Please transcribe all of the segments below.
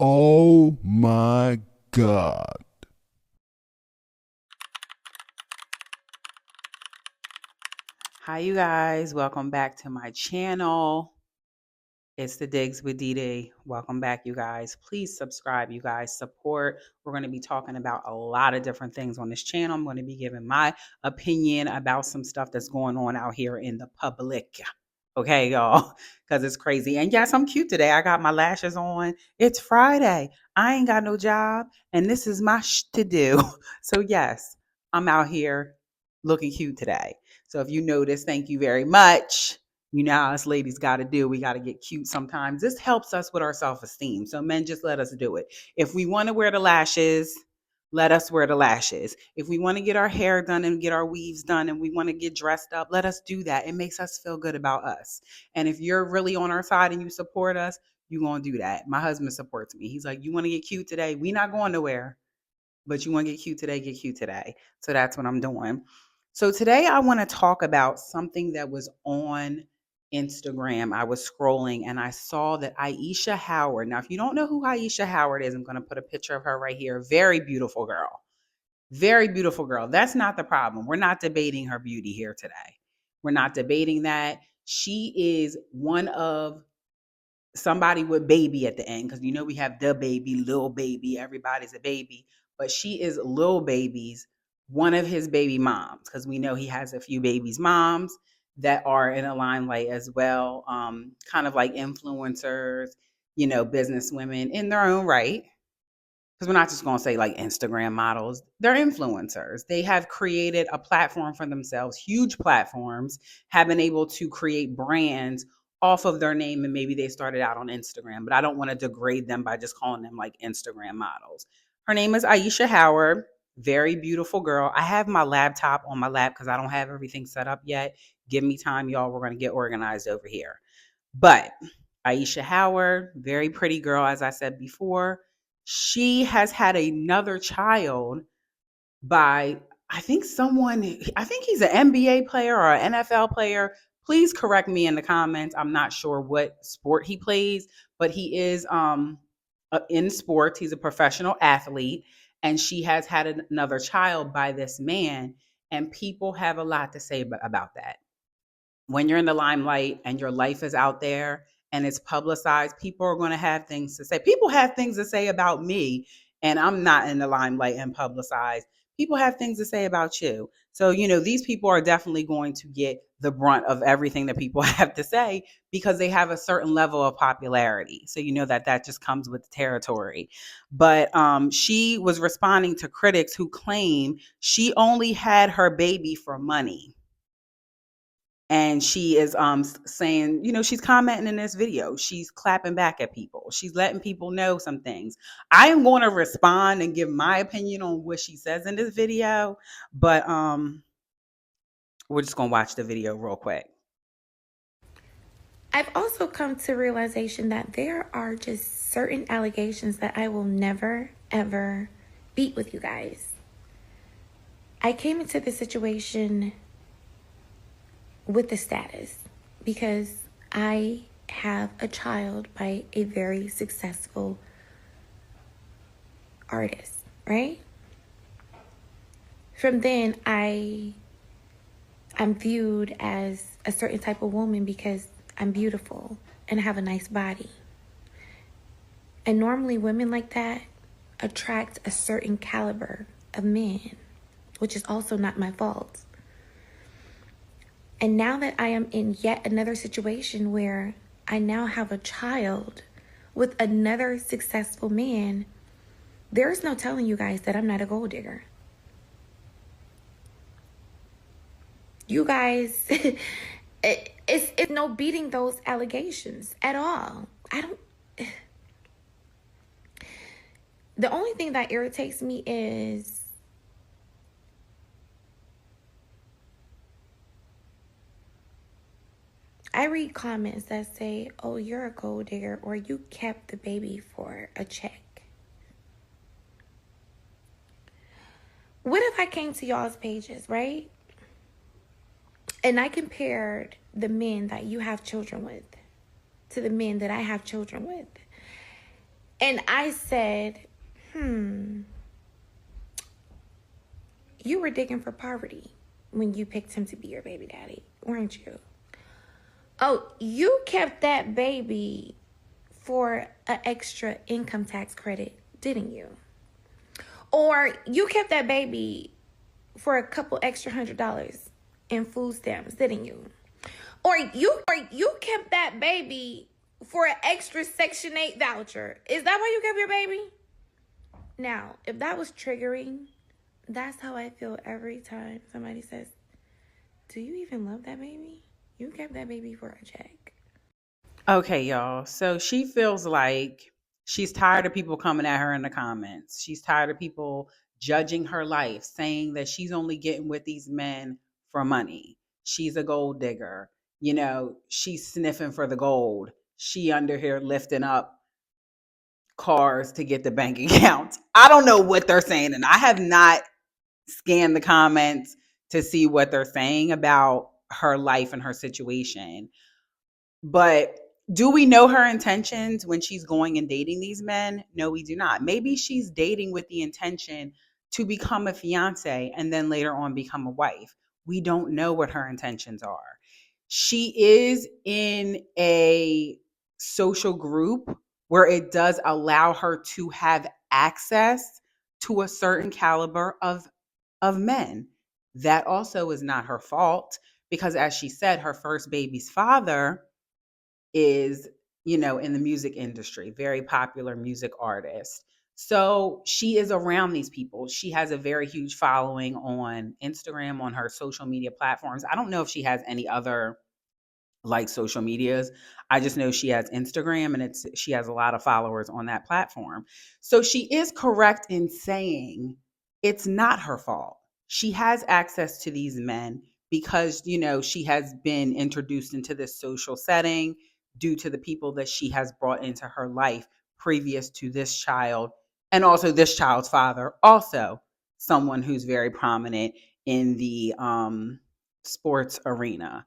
Oh my God. Hi, you guys. Welcome back to my channel. It's the Digs with DD. Welcome back, you guys. Please subscribe, you guys. Support. We're going to be talking about a lot of different things on this channel. I'm going to be giving my opinion about some stuff that's going on out here in the public. Okay, y'all, because it's crazy. And yes, I'm cute today. I got my lashes on. It's Friday. I ain't got no job, and this is my to do. So, yes, I'm out here looking cute today. So, if you notice, thank you very much. You know how us ladies got to do. We got to get cute sometimes. This helps us with our self esteem. So, men, just let us do it. If we want to wear the lashes, let us wear the lashes. If we want to get our hair done and get our weaves done and we want to get dressed up, let us do that. It makes us feel good about us. And if you're really on our side and you support us, you're going to do that. My husband supports me. He's like, you want to get cute today? We not going nowhere, but you want to get cute today, get cute today. So that's what I'm doing. So today I want to talk about something that was on Instagram. I was scrolling and I saw that Aisha Howard. Now, if you don't know who Aisha Howard is, I'm going to put a picture of her right here. Very beautiful girl. Very beautiful girl. That's not the problem. We're not debating her beauty here today. We're not debating that. She is one of somebody with baby at the end, because we have the baby, little baby, everybody's a baby, but she is little baby's one of his baby moms, because we know he has a few babies moms that are in a limelight as well, kind of like influencers, business women in their own right, because we're not just going to say like Instagram models. They're influencers. They have created a platform for themselves, huge platforms, have been able to create brands off of their name. And maybe they started out on Instagram, but I don't want to degrade them by just calling them like Instagram models. Her name is Aisha Howard. Very beautiful girl. I have my laptop on my lap because I don't have everything set up yet. Give me time, y'all. We're going to get organized over here. But Aisha Howard, very pretty girl, as I said before. She has had another child by, I think he's an NBA player or an NFL player. Please correct me in the comments. I'm not sure what sport he plays, but he is in sports. He's a professional athlete, and she has had another child by this man, and people have a lot to say about that. When you're in the limelight and your life is out there and it's publicized, people are going to have things to say. People have things to say about me, and I'm not in the limelight and publicized. People have things to say about you. So, these people are definitely going to get the brunt of everything that people have to say because they have a certain level of popularity. So, that just comes with the territory. But she was responding to critics who claim she only had her baby for money, and she is saying, she's commenting in this video, she's clapping back at people, she's letting people know some things. I am going to respond and give my opinion on what she says in this video, but we're just going to watch the video real quick. I've also come to realization that there are just certain allegations that I will never, ever beat with you guys. I came into this situation with the status because I have a child by a very successful artist, right? From then, I'm viewed as a certain type of woman because I'm beautiful and have a nice body. And normally women like that attract a certain caliber of men, which is also not my fault. And now that I am in yet another situation where I now have a child with another successful man, there's no telling you guys that I'm not a gold digger. You guys, it's no beating those allegations at all. The only thing that irritates me is I read comments that say, oh, you're a gold digger, or you kept the baby for a check. What if I came to y'all's pages, right? And I compared the men that you have children with to the men that I have children with. And I said, you were digging for poverty when you picked him to be your baby daddy, weren't you? Oh, you kept that baby for an extra income tax credit, didn't you? Or you kept that baby for a couple extra $100 in food stamps, didn't you? Or you kept that baby for an extra Section 8 voucher. Is that why you kept your baby? Now, if that was triggering, that's how I feel every time somebody says, do you even love that baby? You kept that baby for a check. Okay, y'all. So she feels like she's tired of people coming at her in the comments. She's tired of people judging her life, saying that she's only getting with these men for money. She's a gold digger. You know, she's sniffing for the gold. She under here lifting up cars to get the bank accounts. I don't know what they're saying, and I have not scanned the comments to see what they're saying about her life and her situation. But do we know her intentions when she's going and dating these men? No, we do not. Maybe she's dating with the intention to become a fiance and then later on become a wife. We don't know what her intentions are. She is in a social group where it does allow her to have access to a certain caliber of men. That also is not her fault because, as she said, her first baby's father is, you know, in the music industry, very popular music artist. So she is around these people. She has a very huge following on Instagram, on her social media platforms. I don't know if she has any other like social medias. I just know she has Instagram and she has a lot of followers on that platform. So she is correct in saying it's not her fault. She has access to these men because, you know, she has been introduced into this social setting due to the people that she has brought into her life previous to this child, and also this child's father, also someone who's very prominent in the sports arena.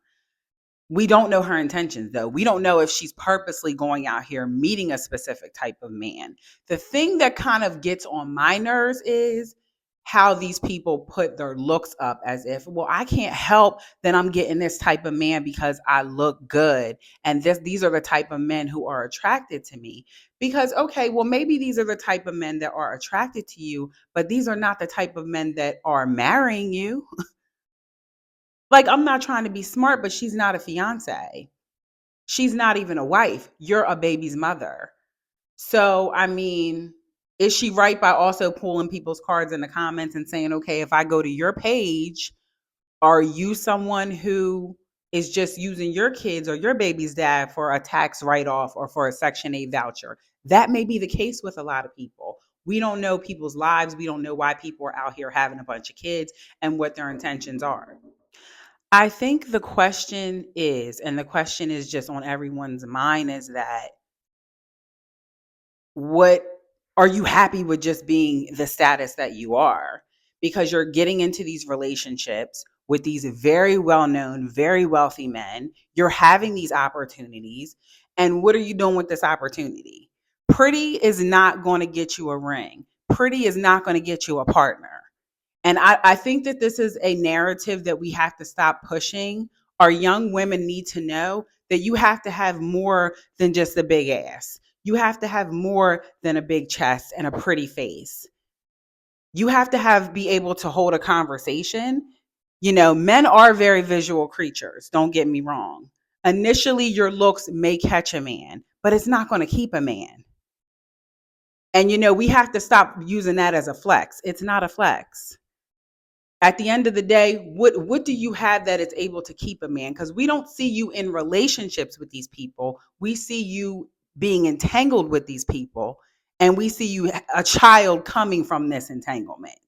We don't know her intentions, though. We don't know if she's purposely going out here meeting a specific type of man. The thing that kind of gets on my nerves is how these people put their looks up as if, well, I can't help that I'm getting this type of man because I look good. And these are the type of men who are attracted to me. Because, okay, well, maybe these are the type of men that are attracted to you, but these are not the type of men that are marrying you. Like, I'm not trying to be smart, but she's not a fiance. She's not even a wife. You're a baby's mother. So, I mean, is she right by also pulling people's cards in the comments and saying, okay, if I go to your page, are you someone who is just using your kids or your baby's dad for a tax write off or for a Section 8 voucher? That may be the case with a lot of people. We don't know people's lives. We don't know why people are out here having a bunch of kids and what their intentions are. I think the question is, and the question is just on everyone's mind, is that what are you happy with just being the status that you are? Because you're getting into these relationships with these very well known, very wealthy men. You're having these opportunities. And what are you doing with this opportunity? Pretty is not going to get you a ring, pretty is not going to get you a partner. And I think that this is a narrative that we have to stop pushing. Our young women need to know that you have to have more than just a big ass. You have to have more than a big chest and a pretty face. You have to be able to hold a conversation. You know, men are very visual creatures. Don't get me wrong. Initially, your looks may catch a man, but it's not going to keep a man. And, you know, we have to stop using that as a flex. It's not a flex. At the end of the day, what do you have that is able to keep a man? Because we don't see you in relationships with these people. We see you being entangled with these people, and we see you a child coming from this entanglement.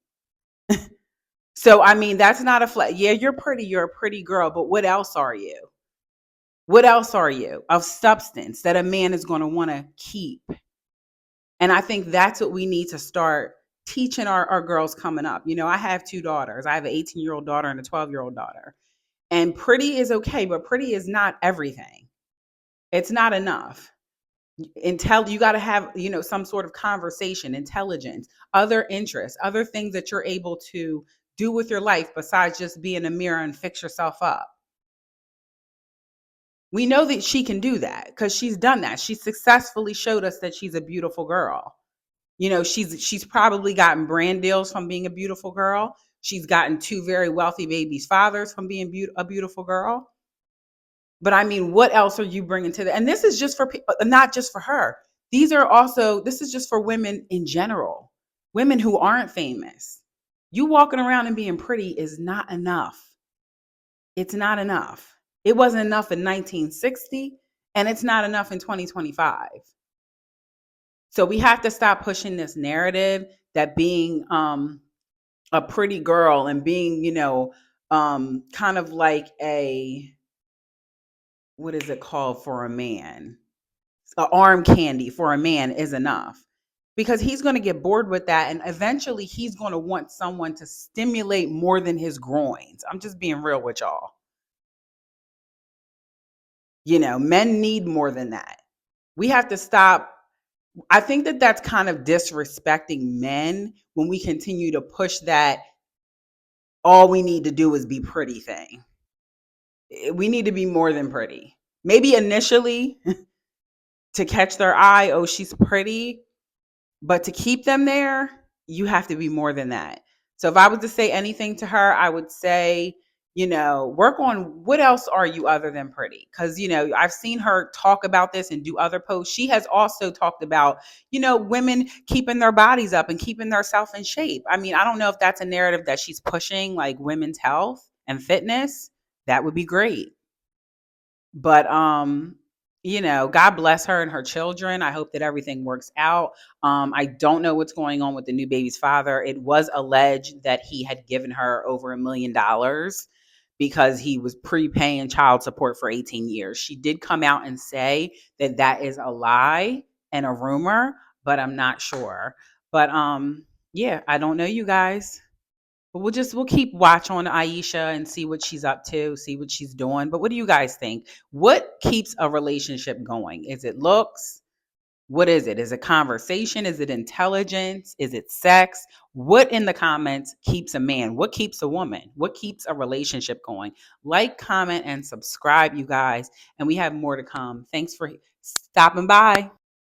So, I mean, that's not a flat. Yeah, you're pretty. You're a pretty girl, but what else are you? What else are you of substance that a man is going to want to keep? And I think that's what we need to start teaching our girls coming up. You know, I have two daughters. I have an 18-year-old daughter and a 12-year-old daughter. And pretty is okay, but pretty is not everything. It's not enough. You got to have, some sort of conversation, intelligence, other interests, other things that you're able to do with your life besides just be in a mirror and fix yourself up. We know that she can do that because she's done that. She successfully showed us that she's a beautiful girl. She's probably gotten brand deals from being a beautiful girl. She's gotten 2 very wealthy babies' fathers from being a beautiful girl. But I mean, what else are you bringing to that? And this is just for not just for her. This is just for women in general, women who aren't famous. You walking around and being pretty is not enough. It's not enough. It wasn't enough in 1960, and it's not enough in 2025. So we have to stop pushing this narrative that being a pretty girl and being, kind of like what is it called for a man? Arm candy for a man is enough, because he's going to get bored with that, and eventually he's going to want someone to stimulate more than his groins. I'm just being real with y'all. Men need more than that. We have to stop. I think that that's kind of disrespecting men when we continue to push that all we need to do is be pretty thing. We need to be more than pretty. Maybe initially to catch their eye, oh, she's pretty. But to keep them there, you have to be more than that. So if I was to say anything to her, I would say, work on what else are you other than pretty? Because, I've seen her talk about this and do other posts. She has also talked about, women keeping their bodies up and keeping themselves in shape. I mean, I don't know if that's a narrative that she's pushing, like women's health and fitness. That would be great. But God bless her and her children. I hope that everything works out. I don't know what's going on with the new baby's father. It was alleged that he had given her over $1 million because he was prepaying child support for 18 years. She did come out and say that that is a lie and a rumor, but I'm not sure. But yeah, I don't know, you guys. But we'll keep watch on Aisha and see what she's up to, see what she's doing. But what do you guys think? What keeps a relationship going? Is it looks? What is it? Is it conversation? Is it intelligence? Is it sex? What in the comments keeps a man? What keeps a woman? What keeps a relationship going? Like, comment, and subscribe, you guys. And we have more to come. Thanks for stopping by.